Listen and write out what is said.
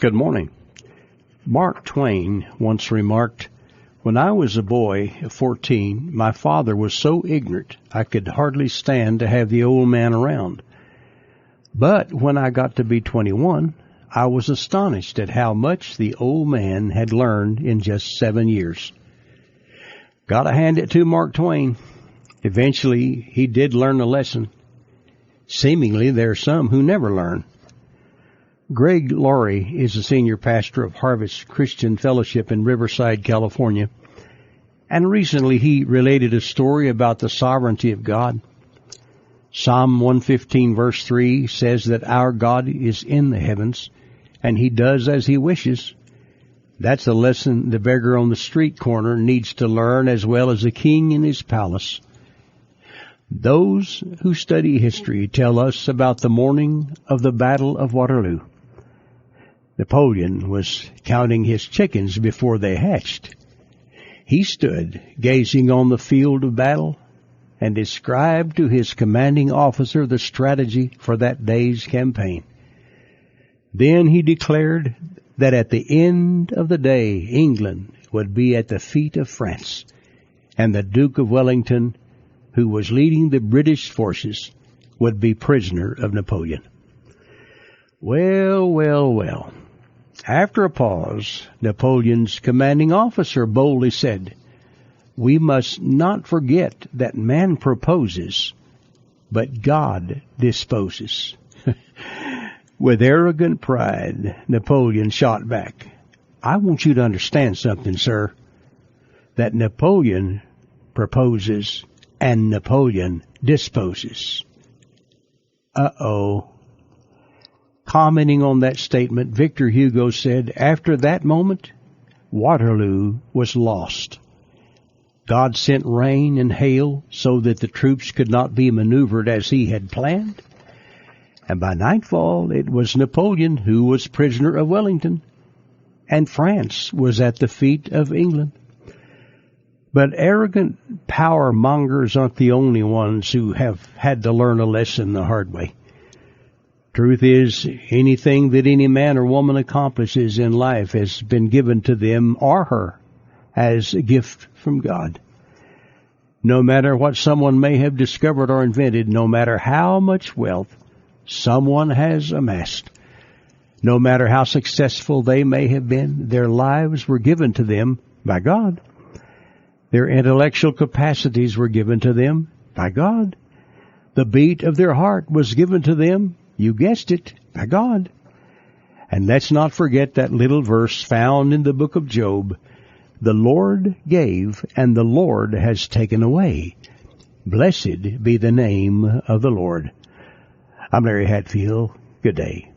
Good morning. Mark Twain once remarked, "When I was a boy of 14, my father was so ignorant I could hardly stand to have the old man around. But when I got to be 21, I was astonished at how much the old man had learned in just 7 years." Gotta hand it to Mark Twain. Eventually, he did learn a lesson. Seemingly, there are some who never learn. Greg Laurie is the senior pastor of Harvest Christian Fellowship in Riverside, California, and recently he related a story about the sovereignty of God. Psalm 115 verse 3 says that our God is in the heavens, and he does as he wishes. That's a lesson the beggar on the street corner needs to learn, as well as the king in his palace. Those who study history tell us about the morning of the Battle of Waterloo. Napoleon was counting his chickens before they hatched. He stood gazing on the field of battle and described to his commanding officer the strategy for that day's campaign. Then he declared that at the end of the day, England would be at the feet of France, and the Duke of Wellington, who was leading the British forces, would be prisoner of Napoleon. Well. After a pause, Napoleon's commanding officer boldly said, "We must not forget that man proposes, but God disposes." With arrogant pride, Napoleon shot back, "I want you to understand something, sir, that Napoleon proposes and Napoleon disposes." Uh-oh. Commenting on that statement, Victor Hugo said, "After that moment, Waterloo was lost. God sent rain and hail so that the troops could not be maneuvered as he had planned. And by nightfall, it was Napoleon who was prisoner of Wellington, and France was at the feet of England." But arrogant power mongers aren't the only ones who have had to learn a lesson the hard way. Truth is, anything that any man or woman accomplishes in life has been given to them or her as a gift from God. No matter what someone may have discovered or invented, no matter how much wealth someone has amassed, no matter how successful they may have been, their lives were given to them by God. Their intellectual capacities were given to them by God. The beat of their heart was given to them, you guessed it, by God. And let's not forget that little verse found in the book of Job, "The Lord gave, and the Lord has taken away. Blessed be the name of the Lord." I'm Larry Hatfield. Good day.